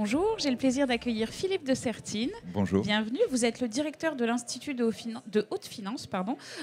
Bonjour, j'ai le plaisir d'accueillir Philippe de Sertine. Bonjour. Bienvenue, vous êtes le directeur de l'Institut de haute finance.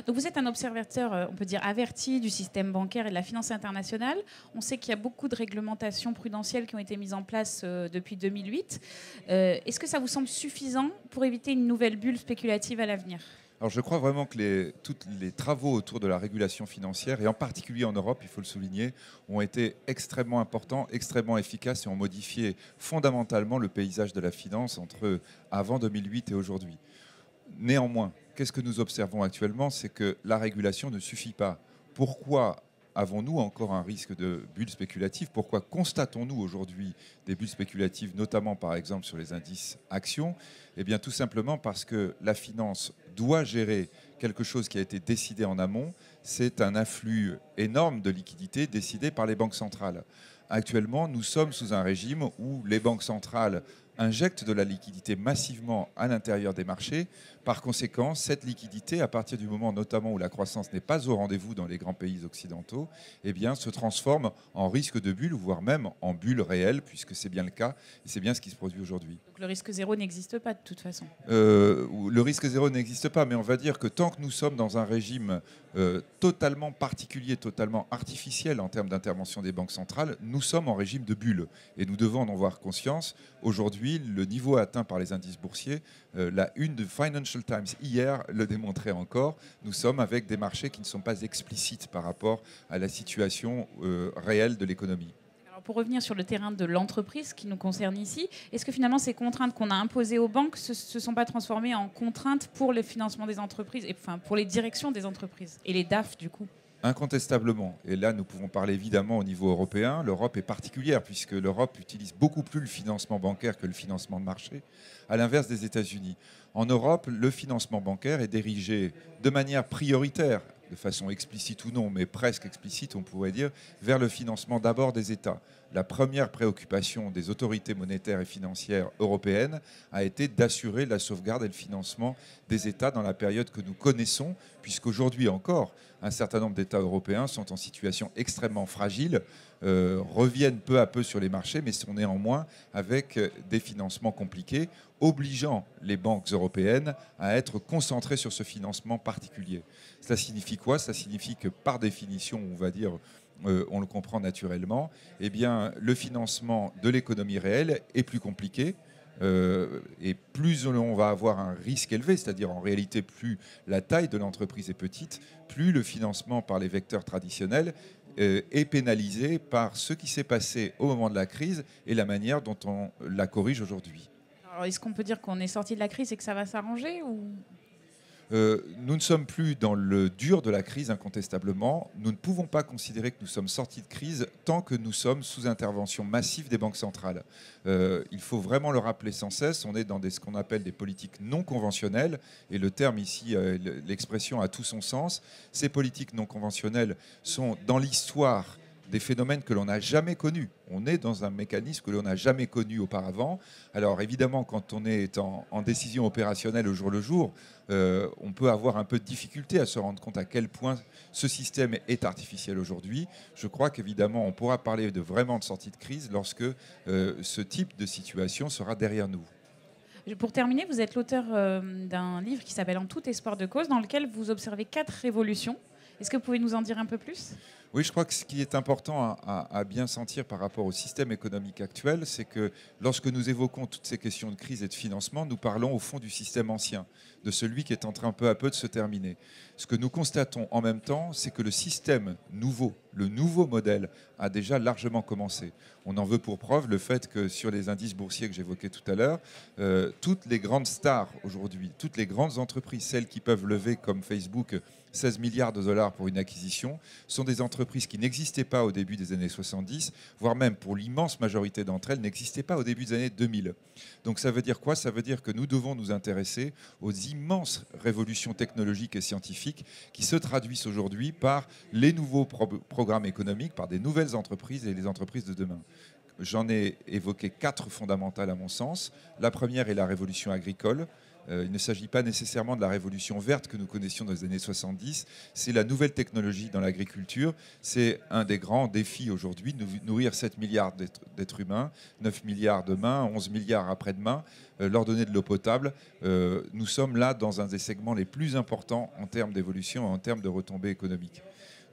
Donc vous êtes un observateur, on peut dire, averti du système bancaire et de la finance internationale. On sait qu'il y a beaucoup de réglementations prudentielles qui ont été mises en place depuis 2008. Est-ce que ça vous semble suffisant pour éviter une nouvelle bulle spéculative à l'avenir ? Alors je crois vraiment que tous les travaux autour de la régulation financière, et en particulier en Europe, il faut le souligner, ont été extrêmement importants, extrêmement efficaces et ont modifié fondamentalement le paysage de la finance entre avant 2008 et aujourd'hui. Néanmoins, qu'est-ce que nous observons actuellement? C'est que la régulation ne suffit pas. Pourquoi avons-nous encore un risque de bulle spéculative? Pourquoi constatons-nous aujourd'hui des bulles spéculatives, notamment par exemple sur les indices actions? Eh bien tout simplement parce que la finance doit gérer quelque chose qui a été décidé en amont. C'est un afflux énorme de liquidités décidé par les banques centrales. Actuellement, nous sommes sous un régime où les banques centrales injectent de la liquidité massivement à l'intérieur des marchés. Par conséquent, cette liquidité, à partir du moment notamment où la croissance n'est pas au rendez-vous dans les grands pays occidentaux, eh bien, se transforme en risque de bulle, voire même en bulle réelle, puisque c'est bien le cas, et c'est bien ce qui se produit aujourd'hui. Donc le risque zéro n'existe pas de toute façon. Le risque zéro n'existe pas, mais on va dire que tant que nous sommes dans un régime totalement particulier, totalement artificiel en termes d'intervention des banques centrales, nous sommes en régime de bulle. Et nous devons en avoir conscience. Aujourd'hui, le niveau atteint par les indices boursiers, la une de Financial Times hier le démontrait encore, nous sommes avec des marchés qui ne sont pas explicites par rapport à la situation réelle de l'économie. Alors pour revenir sur le terrain de l'entreprise qui nous concerne ici, est-ce que finalement ces contraintes qu'on a imposées aux banques ne se sont pas transformées en contraintes pour le financement des entreprises, et enfin pour les directions des entreprises et les DAF du coup ? Incontestablement. Et là, nous pouvons parler évidemment au niveau européen. L'Europe est particulière puisque l'Europe utilise beaucoup plus le financement bancaire que le financement de marché, à l'inverse des États-Unis. En Europe, le financement bancaire est dirigé de manière prioritaire, de façon explicite ou non, mais presque explicite, on pourrait dire, vers le financement d'abord des États. La première préoccupation des autorités monétaires et financières européennes a été d'assurer la sauvegarde et le financement des États dans la période que nous connaissons, puisqu'aujourd'hui encore, un certain nombre d'États européens sont en situation extrêmement fragile, reviennent peu à peu sur les marchés, mais sont néanmoins avec des financements compliqués, obligeant les banques européennes à être concentrées sur ce financement particulier. Cela signifie quoi? Ça signifie que par définition, on va dire, on le comprend naturellement, eh bien, le financement de l'économie réelle est plus compliqué. Et plus on va avoir un risque élevé, c'est-à-dire en réalité plus la taille de l'entreprise est petite, plus le financement par les vecteurs traditionnels est pénalisé par ce qui s'est passé au moment de la crise et la manière dont on la corrige aujourd'hui. Alors est-ce qu'on peut dire qu'on est sorti de la crise et que ça va s'arranger ou... Nous ne sommes plus dans le dur de la crise, incontestablement. Nous ne pouvons pas considérer que nous sommes sortis de crise tant que nous sommes sous intervention massive des banques centrales. Il faut vraiment le rappeler sans cesse. On est dans ce qu'on appelle des politiques non conventionnelles. Et le terme ici, l'expression a tout son sens. Ces politiques non conventionnelles sont dans l'histoire des phénomènes que l'on n'a jamais connus. On est dans un mécanisme que l'on n'a jamais connu auparavant. Alors évidemment, quand on est en décision opérationnelle au jour le jour, on peut avoir un peu de difficulté à se rendre compte à quel point ce système est artificiel aujourd'hui. Je crois qu'évidemment, on pourra parler vraiment de sortie de crise lorsque ce type de situation sera derrière nous. Pour terminer, vous êtes l'auteur d'un livre qui s'appelle En tout espoir de cause, dans lequel vous observez 4 révolutions. Est-ce que vous pouvez nous en dire un peu plus ? Oui, je crois que ce qui est important à bien sentir par rapport au système économique actuel, c'est que lorsque nous évoquons toutes ces questions de crise et de financement, nous parlons au fond du système ancien, de celui qui est en train peu à peu de se terminer. Ce que nous constatons en même temps, c'est que le système nouveau, le nouveau modèle, a déjà largement commencé. On en veut pour preuve le fait que sur les indices boursiers que j'évoquais tout à l'heure, toutes les grandes stars aujourd'hui, toutes les grandes entreprises, celles qui peuvent lever comme Facebook 16 milliards de dollars pour une acquisition, sont des entreprises qui n'existaient pas au début des années 70, voire même pour l'immense majorité d'entre elles, n'existaient pas au début des années 2000. Donc ça veut dire quoi? Ça veut dire que nous devons nous intéresser aux immenses révolutions technologiques et scientifiques qui se traduisent aujourd'hui par les nouveaux programmes économiques, par des nouvelles entreprises et les entreprises de demain. J'en ai évoqué 4 fondamentales à mon sens. La première est la révolution agricole. Il ne s'agit pas nécessairement de la révolution verte que nous connaissions dans les années 70, c'est la nouvelle technologie dans l'agriculture. C'est un des grands défis aujourd'hui, nourrir 7 milliards d'êtres humains, 9 milliards demain, 11 milliards après-demain, leur donner de l'eau potable. Nous sommes là dans un des segments les plus importants en termes d'évolution et en termes de retombées économiques.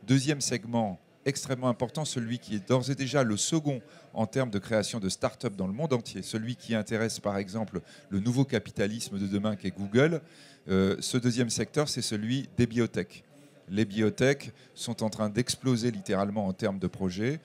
Deuxième segment extrêmement important, celui qui est d'ores et déjà le second en termes de création de start-up dans le monde entier, celui qui intéresse par exemple le nouveau capitalisme de demain qui est Google. Ce deuxième secteur, c'est celui des biotech. Les biotech sont en train d'exploser littéralement en termes de projets.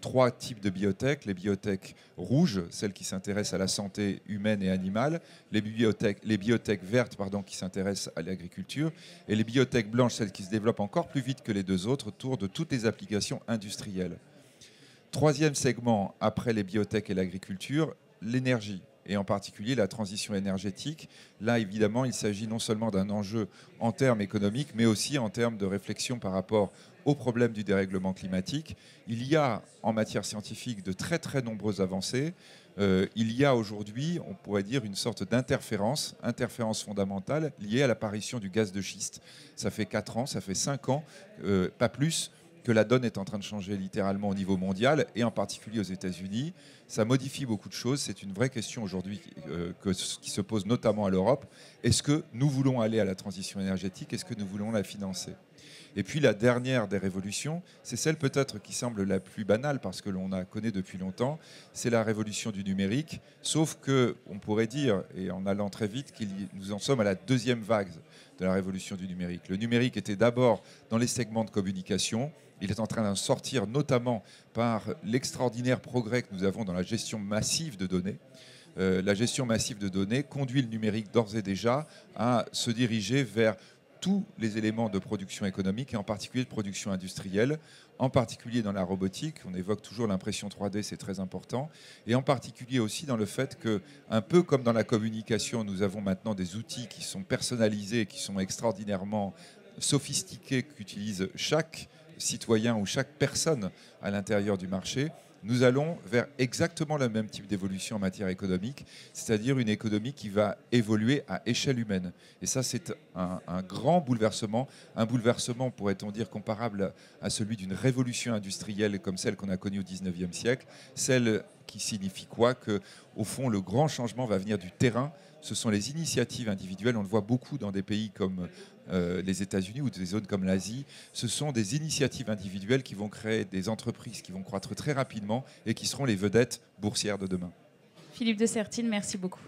3 types de biotech. Les biotech rouges, celles qui s'intéressent à la santé humaine et animale. Les biotech vertes, qui s'intéressent à l'agriculture. Et les biotech blanches, celles qui se développent encore plus vite que les deux autres autour de toutes les applications industrielles. Troisième segment, après les biotech et l'agriculture, l'énergie, et en particulier la transition énergétique. Là, évidemment, il s'agit non seulement d'un enjeu en termes économiques, mais aussi en termes de réflexion par rapport au problème du dérèglement climatique. Il y a, en matière scientifique, de très très nombreuses avancées. Il y a aujourd'hui, on pourrait dire, une sorte d'interférence fondamentale liée à l'apparition du gaz de schiste. Ça fait 4 ans, ça fait 5 ans, pas plus, que la donne est en train de changer littéralement au niveau mondial et en particulier aux États-Unis. Ça modifie beaucoup de choses. C'est une vraie question aujourd'hui qui se pose notamment à l'Europe. Est-ce que nous voulons aller à la transition énergétique? Est-ce que nous voulons la financer? Et puis la dernière des révolutions, c'est celle peut-être qui semble la plus banale parce que l'on la connaît depuis longtemps, c'est la révolution du numérique. Sauf qu'on pourrait dire, et en allant très vite, que nous en sommes à la deuxième vague de la révolution du numérique. Le numérique était d'abord dans les segments de communication. Il est en train d'en sortir notamment par l'extraordinaire progrès que nous avons dans la gestion massive de données. La gestion massive de données conduit le numérique d'ores et déjà à se diriger vers tous les éléments de production économique et en particulier de production industrielle, en particulier dans la robotique. On évoque toujours l'impression 3D, c'est très important, et en particulier aussi dans le fait que, un peu comme dans la communication, nous avons maintenant des outils qui sont personnalisés, qui sont extraordinairement sophistiqués, qu'utilise chaque citoyen ou chaque personne à l'intérieur du marché. Nous allons vers exactement le même type d'évolution en matière économique, c'est-à-dire une économie qui va évoluer à échelle humaine. Et ça, c'est un grand bouleversement, un bouleversement, pourrait-on dire, comparable à celui d'une révolution industrielle comme celle qu'on a connue au XIXe siècle, celle qui signifie quoi? Que, au fond, le grand changement va venir du terrain. Ce sont les initiatives individuelles. On le voit beaucoup dans des pays comme les États-Unis ou des zones comme l'Asie. Ce sont des initiatives individuelles qui vont créer des entreprises qui vont croître très rapidement et qui seront les vedettes boursières de demain. Philippe de Sertine, merci beaucoup.